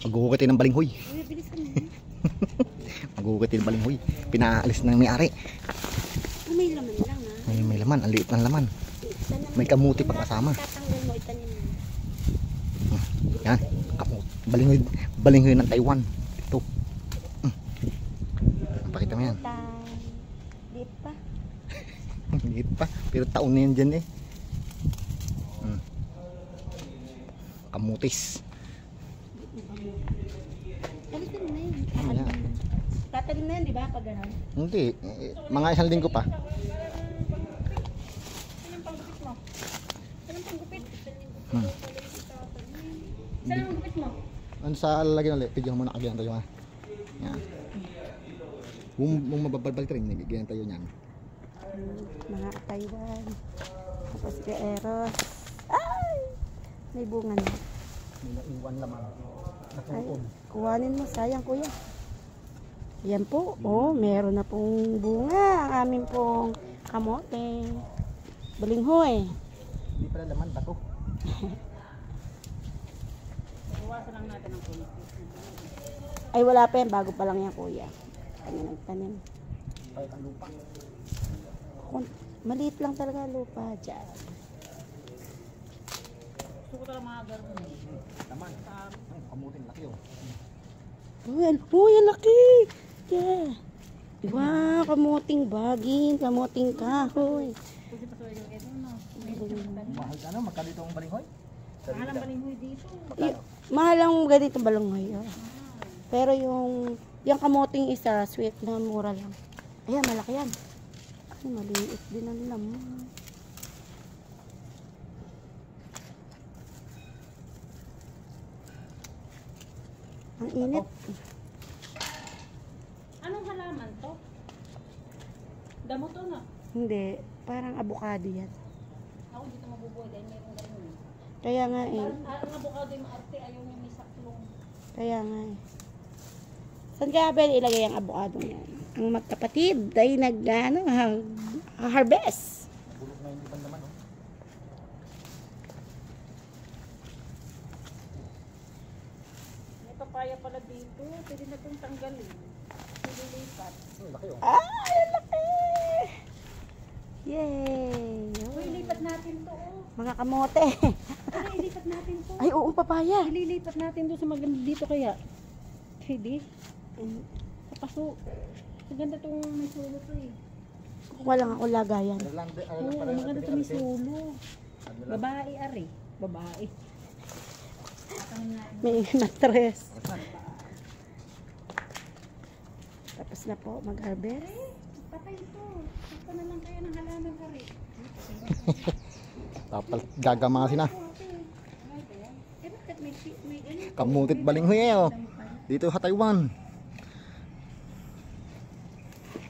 Maghuhukitin ng balinghoy. Uy, bilis ka na. Maghuhukitin ng balinghoy. Pinaalis ng may-ari. May laman lang ha. May laman, ang liit ng laman. May kamuti pa kasama. Tatanggal mo, itanim mo. Yan, balinghoy, balinghoy ng Taiwan. Ito. Pakita mo yan. Liit pa. Liit pa, pero taon na yan dyan eh. Kamutis. Talitin mo na yun. Ayan. Tatalim na yan, di ba? Pag gano'n. Hindi, mga isang linggo pa. Saan ang panggupit mo? Saan ang panggupit? Hmm. Saan ang panggupit mo? Ano sa lalagyan ulit? Pidyon mo na kagyan tayo ha. Yan. Kung mababalik rin, nagigyan tayo niyan. Mga Taiwan. Tapos kay Eros. Ay! May bunga na. May naiwan lamang. Ay, kuhanin mo. Sayang kuya. Yan po. Oh, meron na pong bunga. Ang amin pong kamote. Balinghoy. Hindi pala laman, bato. Iwasan lang natin ang kulit. Ay, wala pa yan. Bago pa lang yan kuya. Kanya nagtanim. Ay, ang lupa. Maliit lang talaga lupa dyan. Gusto ko talaga mga garong. Laman. Ang kamutin, laki yun. Uy, ang laki! Yeah. Wow, kamuting baging, kamuting kahoy. Kasi pasuloy yung ito, no? Mahal ka na, magkano itong balinghoy? Mahal ang balinghoy dito. Mahal ang ganito balanghoy. Oh. Pero yung kamuting isa, sweet na mura lang. Ayan, malaki yan. Ay, maliit din ang laman. Ang init. Anong halaman to? Damo to na. Hindi, parang abukado yan. Ako dito mabubuhay dahil mayroong ganun. Kaya nga eh. Ang abukado yung maarte, ayaw niya may saklong. Kaya nga eh. Saan kaya ba ilagay ang abukado niyan? Ang magkapatid ay harvest. Bulok na hindi pa naman, oh. May papaya pala dito. Pwede na itong tanggalin. Nililipat. Laki yun. Ay, laki! Yay! Uy, lipat natin to. Oh. Mga kamote. Ay, ilipat natin to. Ay, oo, papaya. Ililipat natin to sa maganda dito kaya. Hindi. Sa paso. Maganda itong may sulo to eh. Kukuha lang ako lagayan. Oo, maganda ito may sulo. Babae ari. Babae. May mattress. Tapos na po mag-harvest. Patay ito. Ito na lang kayo ng halaman kari. Tapal gagamasin na. Eh, bakit may ano? Kamutit balinghoy eh, oh. Dito sa Taiwan.